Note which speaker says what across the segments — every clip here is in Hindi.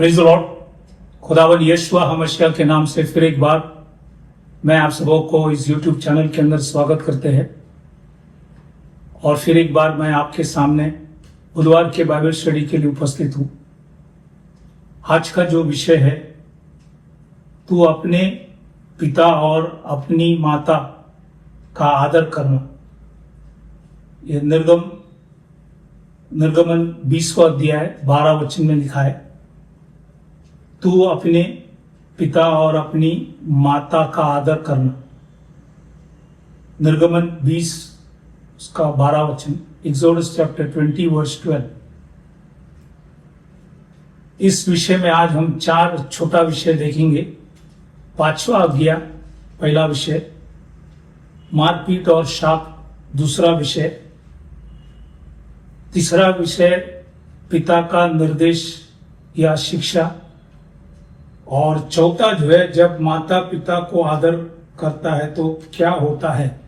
Speaker 1: Praise the Lord. खुदावंद यीशुआ हमेशा के नाम से फिर एक बार मैं आप सबों को इस YouTube चैनल के अंदर स्वागत करते हैं। और फिर एक बार मैं आपके सामने बुधवार के बाइबल स्टडी के लिए उपस्थित हूं। आज का जो विषय है, तू अपने पिता और अपनी माता का आदर करना। ये निर्गमन 20वां अध्याय 12 वचन में लिखा है, तू अपने पिता और अपनी माता का आदर करना। निर्गमन 20 उसका 12 वचन, एक्सोडस चैप्टर 20 वर्स 12। इस विषय में आज हम 4 छोटा विषय देखेंगे। 5वां आज्ञा पहला विषय, मारपीट और शाप दूसरा विषय, तीसरा विषय पिता का निर्देश या शिक्षा, और चौथा जो है, जब माता पिता को आदर करता है तो क्या होता है।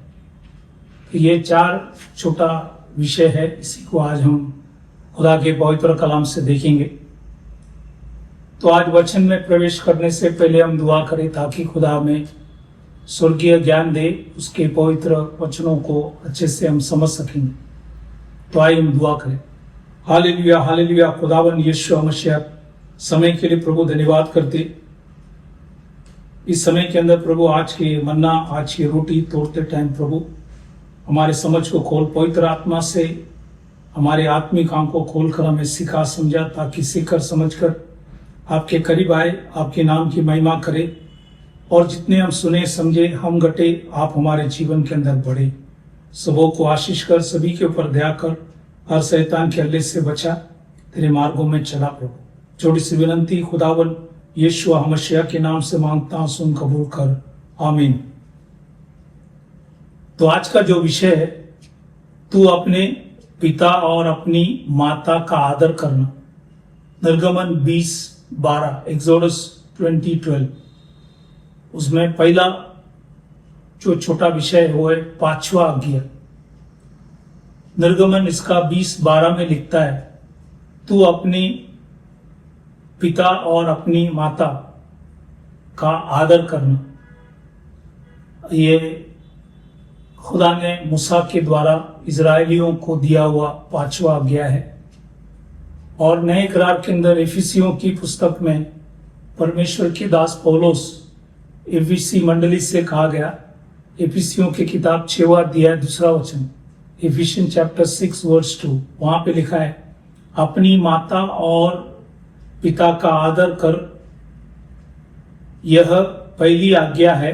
Speaker 1: ये 4 छोटा विषय है, इसी को आज हम खुदा के पवित्र कलाम से देखेंगे। तो आज वचन में प्रवेश करने से पहले हम दुआ करें ताकि खुदा हमें स्वर्गीय ज्ञान दे, उसके पवित्र वचनों को अच्छे से हम समझ सकेंगे। तो आइए हम दुआ करें। Hallelujah hallelujah. खुदावंद यीशु मसीह, समय के लिए प्रभु धन्यवाद करते। इस समय के अंदर प्रभु आज की मन्ना, आज की रोटी तोड़ते टाइम प्रभु हमारे समझ को खोल, पवित्र आत्मा से हमारे आत्मिक आंख को खोलकर हमें सिखा समझा, ताकि सीखकर समझकर आपके करीब आए, आपके नाम की महिमा करे, और जितने हम सुने समझे हम घटे, आप हमारे जीवन के अंदर बढ़े। सबों को आशीष कर, सभी के ऊपर दया कर, हर शैतान के हल्ले से बचा, तेरे मार्गों में चला प्रभु। छोटी सी विनंती खुदावन यीशु मसीह के नाम से मांगता हूं, सुन कबूल कर, आमीन। तो आज का जो विषय है, तू अपने पिता और अपनी माता का आदर करना। निर्गमन 20:12, एक्सोडस 20:12। उसमें पहला जो छोटा विषय है वो है 5वां आज्ञा। निर्गमन इसका 20:12 में लिखता है, तू अपने पिता और अपनी माता का आदर करना। ये खुदा ने मूसा के द्वारा इजरायलियों को दिया हुआ 5वां आज्ञा है। और नए करार के अंदर एफिसियों की पुस्तक में परमेश्वर के दास पौलुस एफिसी मंडली से कहा गया, एफिसियों की किताब 6वां अध्याय 2 वचन, एफिशियन चैप्टर 6 वर्स 2, वहां पे लिखा है, अपनी माता और पिता का आदर कर, यह पहली आज्ञा है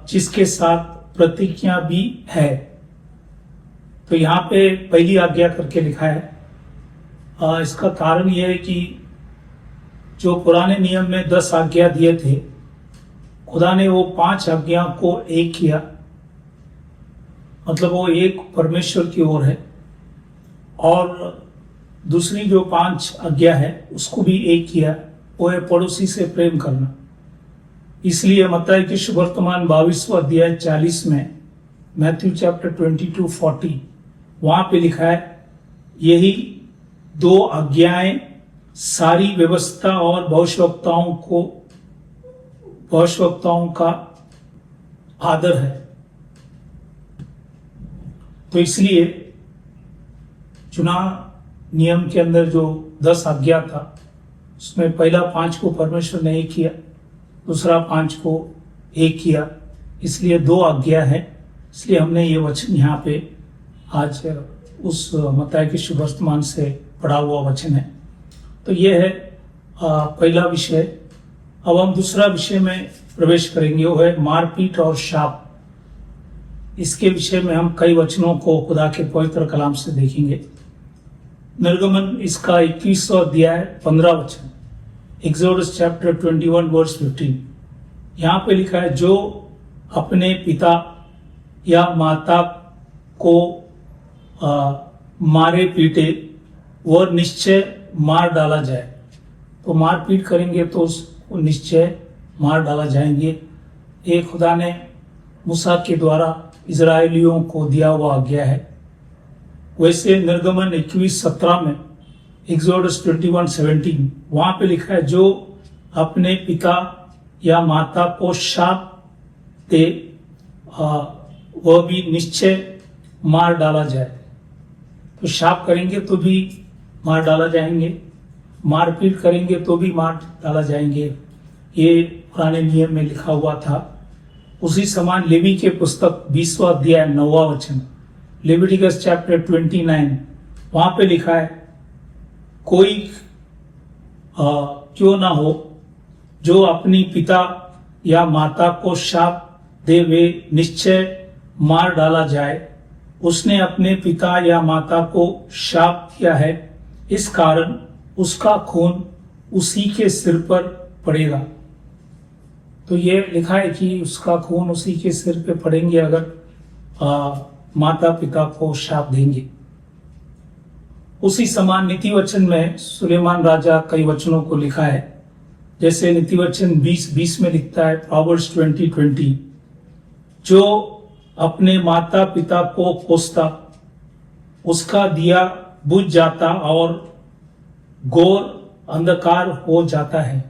Speaker 1: जिसके साथ प्रतिज्ञा भी है। तो यहाँ पे पहली आज्ञा करके लिखा है। इसका कारण यह है कि जो पुराने नियम में 10 आज्ञा दिए थे, खुदा ने वो 5 आज्ञा को एक किया, मतलब वो एक परमेश्वर की ओर है, और दूसरी जो 5 आज्ञा है उसको भी एक किया, वो है पड़ोसी से प्रेम करना। इसलिए मत्ती की सुवर्तमान 22वां अध्याय 40 में, मैथ्यू चैप्टर 22:40, वहां पे लिखा है, यही 2 आज्ञाएं सारी व्यवस्था और भविष्यवक्ताओं का आदर है। तो इसलिए चुना नियम के अंदर जो 10 आज्ञा था, उसमें पहला 5 को परमेश्वर ने एक किया, दूसरा 5 को एक किया, इसलिए 2 आज्ञा है। इसलिए हमने ये वचन यहाँ पे आज उस मत्ती के सुवर्तमान से पढ़ा हुआ वचन है। तो ये है पहला विषय। अब हम दूसरा विषय में प्रवेश करेंगे, वो है मारपीट और शाप। इसके विषय में हम कई वचनों को खुदा के पवित्र कलाम से देखेंगे। निर्गमन इसका 21वां अध्याय 15 वचन, एक्सोडस चैप्टर 21 वर्स 15, यहाँ पे लिखा है, जो अपने पिता या माता को मारे पीटे वह निश्चय मार डाला जाए। तो मारपीट करेंगे तो उसको निश्चय मार डाला जाएंगे। ये खुदा ने मूसा के द्वारा इजरायलियों को दिया हुआ आज्ञा है। वैसे निर्गमन 21:17 में एक्सोडस 21:17 वहां पे लिखा है, जो अपने पिता या माता को शाप दे वह भी निश्चय मार डाला जाए। तो शाप करेंगे तो भी मार डाला जाएंगे, मारपीट करेंगे तो भी मार डाला जाएंगे। ये पुराने नियम में लिखा हुआ था। उसी समान लेवी के पुस्तक 20वां अध्याय 9वां वचन, लेविटिकस चैप्टर 29 वहां पे लिखा है, कोई क्यों ना हो जो अपनी पिता या माता को शाप दे वे निश्चय मार डाला जाए। उसने अपने पिता या माता को शाप दिया है, इस कारण उसका खून उसी के सिर पर पड़ेगा। तो ये लिखा है कि उसका खून उसी के सिर पे पड़ेंगे अगर माता पिता को शाप देंगे। उसी समान नीति वचन में सुलेमान राजा कई वचनों को लिखा है, जैसे नीति वचन 20:20 में लिखता है, प्रोवर्ब्स 20:20, जो अपने माता पिता को कोसता उसका दिया बुझ जाता और घोर अंधकार हो जाता है।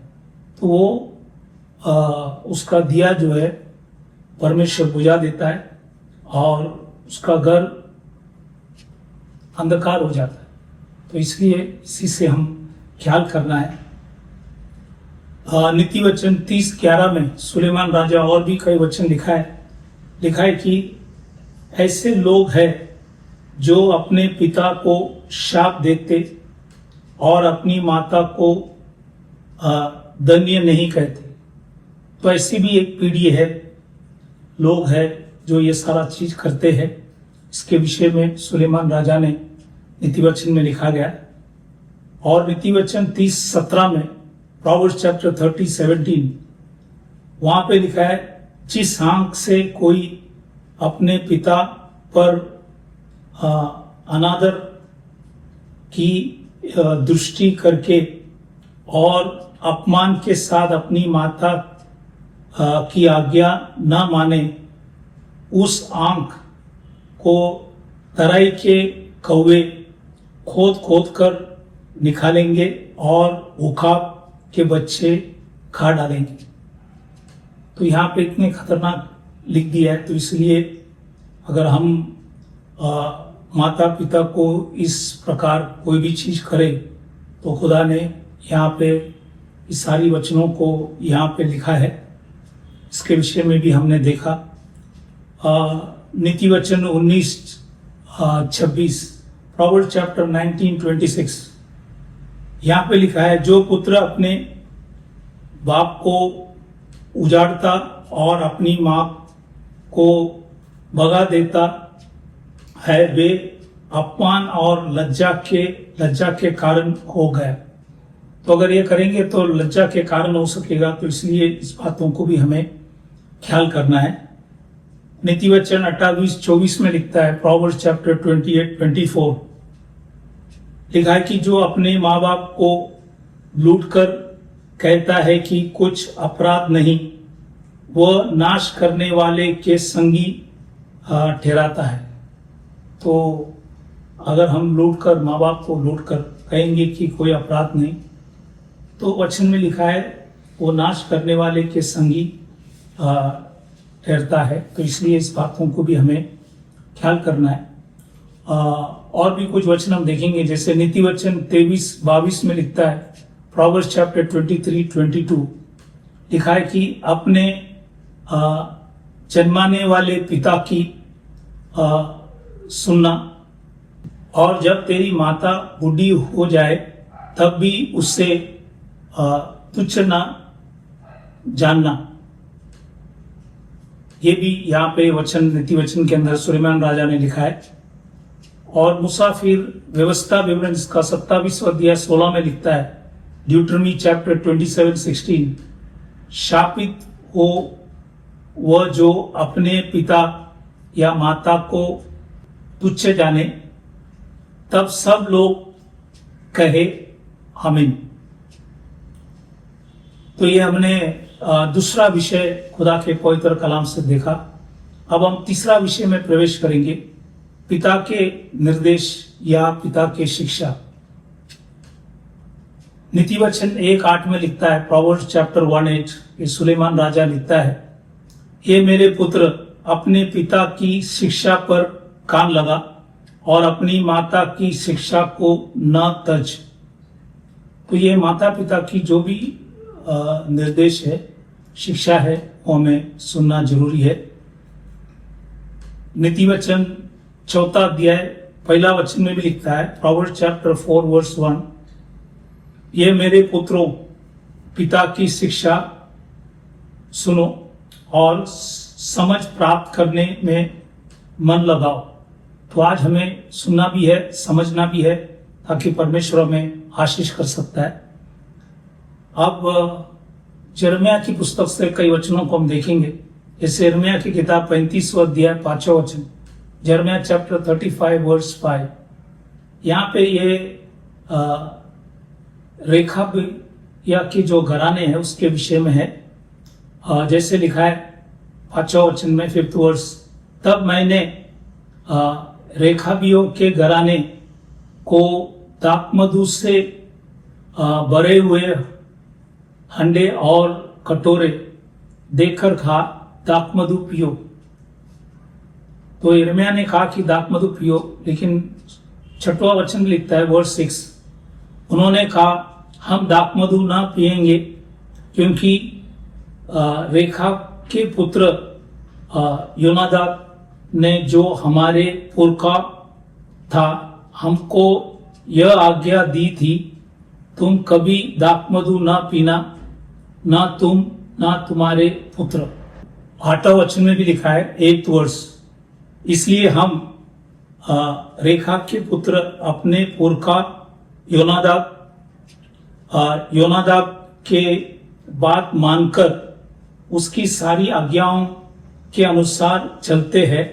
Speaker 1: तो वो उसका दिया जो है परमेश्वर बुझा देता है और उसका घर अंधकार हो जाता है। तो इसलिए इसी से हम ख्याल करना है। नीति वचन 30:11 में सुलेमान राजा और भी कई वचन लिखा है कि ऐसे लोग हैं जो अपने पिता को शाप देते और अपनी माता को धन्य नहीं कहते। तो ऐसी भी एक पीढ़ी है, लोग हैं जो ये सारा चीज करते हैं। इसके विषय में सुलेमान राजा ने नीति वचन में लिखा गया। और नीति वचन 30:17 में, प्रोवर्ब्स चैप्टर 30:17 वहां पे लिखा है, जिस आंख से कोई अपने पिता पर अनादर की दृष्टि करके और अपमान के साथ अपनी माता की आज्ञा न माने, उस आंख को तराई के कौवे खोद खोद कर निकालेंगे और उखाब के बच्चे खा डालेंगे। तो यहाँ पे इतने खतरनाक लिख दिया है। तो इसलिए अगर हम माता पिता को इस प्रकार कोई भी चीज करे तो खुदा ने यहाँ पे इस सारी वचनों को यहाँ पे लिखा है। इसके विषय में भी हमने देखा। नीति वचन 19:26, प्रोवर्ब्स चैप्टर 19:26 यहाँ पे लिखा है, जो पुत्र अपने बाप को उजाड़ता और अपनी माँ को भगा देता है, वे अपमान और लज्जा के कारण हो गया। तो अगर ये करेंगे तो लज्जा के कारण हो सकेगा। तो इसलिए इस बातों को भी हमें ख्याल करना है। नीति वचन 28:24 में लिखता है, प्रोवर्ब्स चैप्टर 28:24 लिखा है कि जो अपने माँ बाप को लूट कर कहता है कि कुछ अपराध नहीं, वह नाश करने वाले के संगी ठहराता है। तो अगर हम लूट कर, माँ बाप को लूट कर कहेंगे कि कोई अपराध नहीं, तो वचन में लिखा है वो नाश करने वाले के संगी ठहरता है। तो इसलिए इस बातों को भी हमें ख्याल करना है। और भी कुछ वचन हम देखेंगे, जैसे नीति वचन 23:22 में लिखता है, प्रोवर्ब्स चैप्टर 23:22 लिखा है कि अपने जन्माने वाले पिता की सुनना, और जब तेरी माता बूढ़ी हो जाए तब भी उससे तुच्छ ना जानना। ये भी यहाँ पे वचन, नीति वचन के अंदर सुलेमान राजा ने लिखा है। और मुसाफिर व्यवस्था विवरण इसका 27वां अध्याय 16 में लिखता है, ड्यूटरमी चैप्टर 27:16, शापित हो वह जो अपने पिता या माता को तुच्छ जाने। तब सब लोग कहे आमीन। तो ये हमने दूसरा विषय खुदा के पवित्र कलाम से देखा। अब हम तीसरा विषय में प्रवेश करेंगे, पिता के निर्देश या पिता के शिक्षा। नीति वचन 1:8 में लिखता है, प्रोवर्ब्स चैप्टर 1:8, ये सुलेमान राजा लिखता है, ये मेरे पुत्र अपने पिता की शिक्षा पर कान लगा और अपनी माता की शिक्षा को न तज। तो ये माता पिता की जो भी निर्देश है, शिक्षा है, वो हमें सुनना जरूरी है। नीति वचन 4 अध्याय 1 वचन में भी लिखता है, प्रोवर्ब्स चैप्टर 4 वर्स 1, ये मेरे पुत्रों पिता की शिक्षा सुनो और समझ प्राप्त करने में मन लगाओ। तो आज हमें सुनना भी है, समझना भी है, ताकि परमेश्वर हमें आशीष कर सकता है। अब यिर्मयाह की पुस्तक से कई वचनों को हम देखेंगे। जैसे यिर्मयाह की किताब 35वां अध्याय 5वां वचन, यिर्मयाह चैप्टर 35 वर्स 5, यहाँ पे ये रेखाबिया के जो घराने हैं उसके विषय में है। जैसे लिखा है 5वां वचन में 5th वर्स, तब मैंने रेखाबियों के घराने को दाखमधु से भरे हुए हंडे और कटोरे देकर कहा, दाखमधु पियो। तो यिर्मयाह ने कहा कि दाखमधु पियो, लेकिन 6वां वचन लिखता है वर्स 6, उन्होंने कहा हम दाखमधु ना पिएंगे, क्योंकि रेखा के पुत्र योनादाब ने जो हमारे पुरखा था हमको यह आज्ञा दी थी, तुम कभी दाखमधु ना पीना, ना तुम ना तुम्हारे पुत्र। 8वां वचन में भी लिखा है 8th वर्स, इसलिए हम रेखा के पुत्र अपने पुरखा योनादाब के बात मानकर उसकी सारी आज्ञाओं के अनुसार चलते हैं।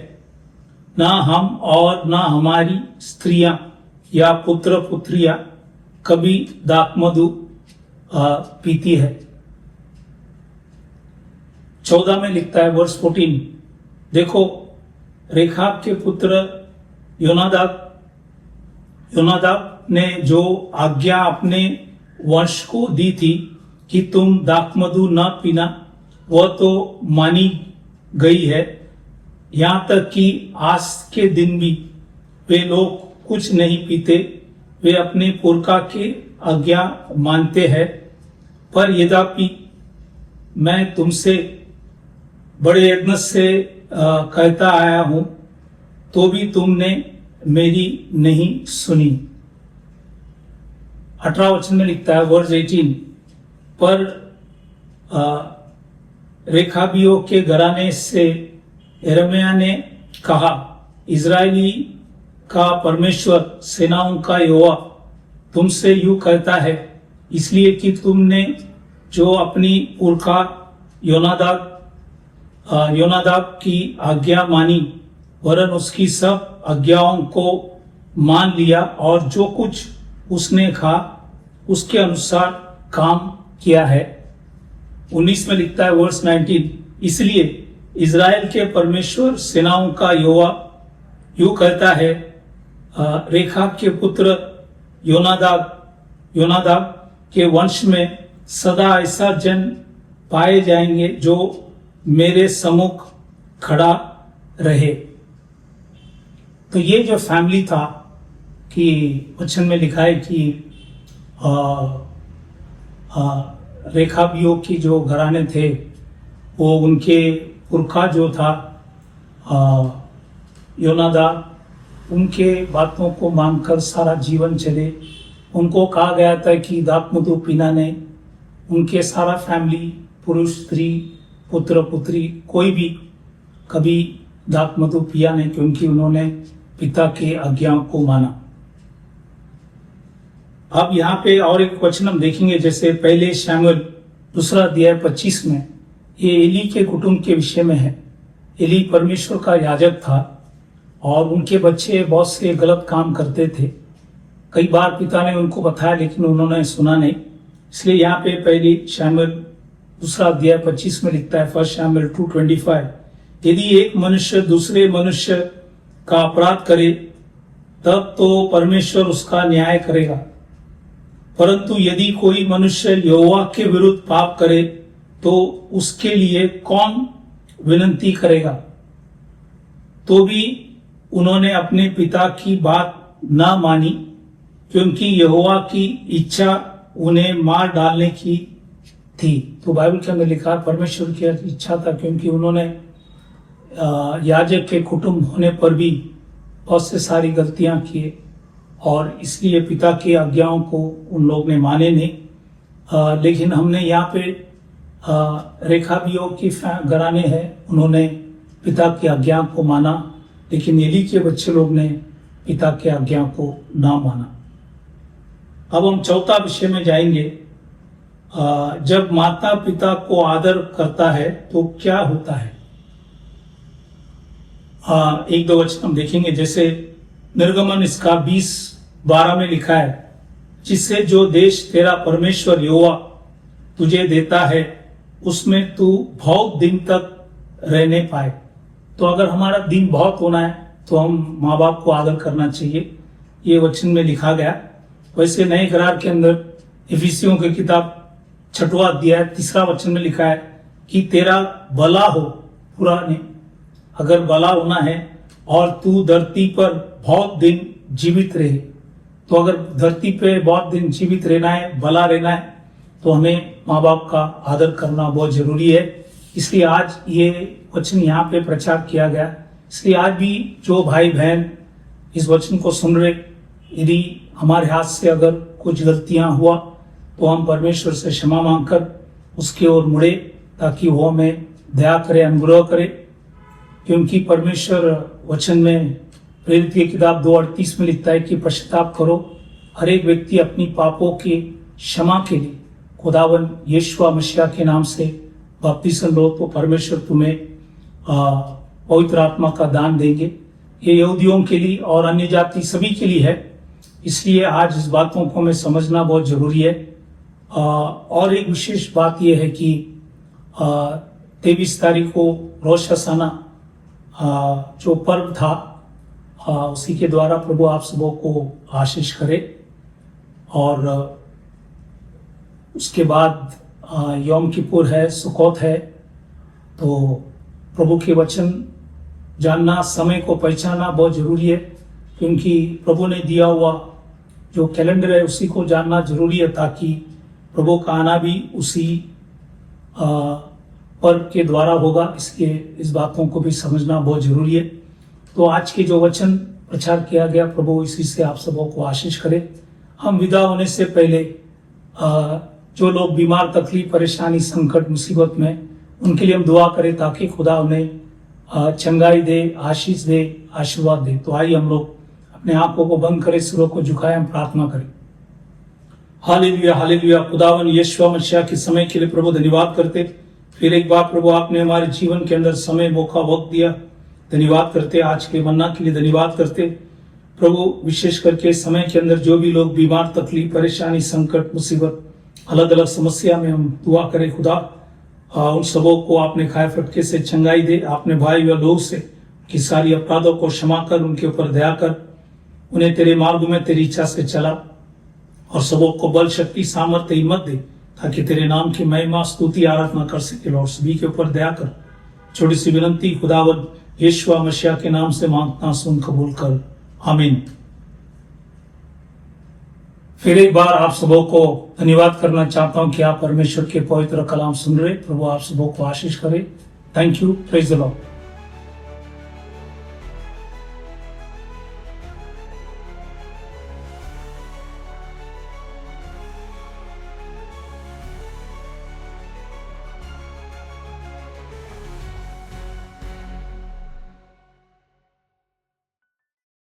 Speaker 1: ना हम और ना हमारी स्त्रियां या पुत्र पुत्रियां कभी दाखमधु पीती है। 14 में लिखता है वर्स 14, देखो रेखाब के पुत्र योनादाब ने जो आज्ञा अपने वंश को दी थी कि तुम दाखमधु न पीना, वह तो मानी गई है। यहाँ तक कि आज के दिन भी वे लोग कुछ नहीं पीते, वे अपने पुरखा की आज्ञा मानते हैं। पर यद्यपि मैं तुमसे बड़े यत्न से कहता आया हूं, तो भी तुमने मेरी नहीं सुनी। 18 वचन में लिखता है वर्स 18, पर रेखाबियों के घराने से यिर्मयाह ने कहा, इजरायली का परमेश्वर सेनाओं का यहोवा तुमसे यूं कहता है, इसलिए कि तुमने जो अपनी पुरखा योनादाब की आज्ञा मानी, वरन उसकी सब आज्ञाओं को मान लिया और जो कुछ उसने कहा उसके अनुसार काम किया है। 19 में लिखता है वर्स 19, इसलिए इजराइल के परमेश्वर सेनाओं का यहोवा यूं कहता है, रेखाब के पुत्र योनादाब के वंश में सदा ऐसा जन पाए जाएंगे जो मेरे सम्मुख खड़ा रहे। तो ये जो फैमिली था कि वचन में लिखा है कि रेखाबियों की जो घराने थे, वो उनके पुरखा जो था योनादाब, उनके बातों को मानकर सारा जीवन चले। उनको कहा गया था कि दाखमधु पीना नहीं। उनके सारा फैमिली, पुरुष स्त्री, पुत्र पुत्री, कोई भी कभी दाखमधु पिया नहीं, क्योंकि उन्होंने पिता के आज्ञाओं को माना। अब यहाँ पे और एक वचन हम देखेंगे, जैसे पहले शमूएल 2 अध्याय 25 में, ये एली के कुटुंब के विषय में है। एली परमेश्वर का याजक था और उनके बच्चे बहुत से गलत काम करते थे। कई बार पिता ने उनको बताया, लेकिन उन्होंने सुना नहीं। इसलिए यहाँ पे पहली शमूएल 2 अध्याय 25 में लिखता है, 1 शमूएल 2:25, यदि एक मनुष्य दूसरे मनुष्य का अपराध करे, तब तो परमेश्वर उसका न्याय करेगा। परंतु यदि कोई मनुष्य यहोवा के विरुद्ध पाप करे तो उसके लिए कौन विनती करेगा? तो भी उन्होंने अपने पिता की बात न मानी, क्योंकि यहोवा की इच्छा उन्हें मार डालने की थी। तो बाइबल के अंदर लिखा परमेश्वर की इच्छा था, क्योंकि उन्होंने याजक के कुटुंब होने पर भी बहुत से सारी गलतियां किए और इसलिए पिता की आज्ञाओं को उन लोग ने माने नहीं। लेकिन हमने यहाँ पे रेखा भी की घराने हैं, उन्होंने पिता की आज्ञा को माना, लेकिन एली के बच्चे लोग ने पिता की आज्ञा को ना माना। अब हम चौथा विषय में जाएंगे। जब माता पिता को आदर करता है तो क्या होता है? एक दो वचन हम देखेंगे। जैसे निर्गमन इसका 20:12 में लिखा है, जिससे जो देश तेरा परमेश्वर यहोवा तुझे देता है उसमें तू बहुत दिन तक रहने पाए। तो अगर हमारा दिन बहुत होना है तो हम माँ बाप को आदर करना चाहिए, ये वचन में लिखा गया। वैसे नए करार के अंदर इफिसियों की किताब 6वां अध्याय 3 वचन में लिखा है कि तेरा भला हो, पूरा नहीं, अगर भला होना है और तू धरती पर बहुत दिन जीवित रहे। तो अगर धरती पे बहुत दिन जीवित रहना है, भला रहना है, तो हमें माँ बाप का आदर करना बहुत जरूरी है। इसलिए आज ये वचन यहाँ पे प्रचार किया गया। इसलिए आज भी जो भाई बहन इस वचन को सुन रहे, यदि हमारे हाथ से अगर कुछ गलतियां हुआ तो हम परमेश्वर से क्षमा मांगकर उसकी ओर मुड़े, ताकि वो हमें दया करे, अनुग्रह करे। क्योंकि परमेश्वर वचन में प्रेरित की किताब 2:38 में लिखता है कि पश्चाताप करो, हर एक व्यक्ति अपनी पापों की क्षमा के लिए खुदावन यीशु मसीह के नाम से बपतिस्मा लो, तो परमेश्वर तुम्हें पवित्र आत्मा का दान देंगे। ये यहूदियों के लिए और अन्य जाति सभी के लिए है। इसलिए आज इस बातों को हमें समझना बहुत जरूरी है। और एक विशेष बात यह है कि 23 तारीख को रोश हसाना जो पर्व था, उसी के द्वारा प्रभु आप सबों को आशीष करे। और उसके बाद यौम किपुर है, सुकोत है। तो प्रभु के वचन जानना, समय को पहचानना बहुत जरूरी है, क्योंकि प्रभु ने दिया हुआ जो कैलेंडर है उसी को जानना जरूरी है, ताकि प्रभु का आना भी उसी पर्व के द्वारा होगा। इसलिए इस बातों को भी समझना बहुत जरूरी है। तो आज के जो वचन प्रचार किया गया, प्रभु इसी से आप सबों को आशीष करे। हम विदा होने से पहले जो लोग बीमार, तकलीफ, परेशानी, संकट, मुसीबत में, उनके लिए हम दुआ करें, ताकि खुदा उन्हें चंगाई दे, आशीष दे, आशीर्वाद दे। तो आइए हम लोग अपने आंखों को बंद करें, सिरों को झुकाएं, हम प्रार्थना करें। Hallelujah, hallelujah. खुदावन यीशु मसीह के समय के लिए प्रभु धन्यवाद करते। फिर एक बार प्रभु आपने हमारे जीवन के अंदर समय, मौका, वक्त दिया, धन्यवाद करते। आज के मन्ना के लिए धन्यवाद करते। प्रभु विशेष करके समय के अंदर जो भी लोग बीमार, तकलीफ, परेशानी, संकट, मुसीबत, अलग अलग समस्या में, हम दुआ करें खुदा उन सबों को आपने खाए फटके से चंगाई दे। आपने भाई व लोग से कि सारी अपराधों को क्षमा कर, उनके ऊपर दया कर, उन्हें तेरे मार्ग में तेरी इच्छा से चला, और सबों को बल, शक्ति, सामर्थ्य, हिम्मत दे, ताकि तेरे नाम की महिमा, स्तुति, आराधना कर सके। लॉर्ड सभी के ऊपर दया कर। छोटी सी विनंती खुदावंद यीशु मसीह के नाम से मांगता, सुन, कबूल कर, आमीन। फिर एक बार आप सबों को धन्यवाद करना चाहता हूं कि आप परमेश्वर के पवित्र कलाम सुन रहे। प्रभु आप सबों को आशीष करे। Thank you. Praise the Lord.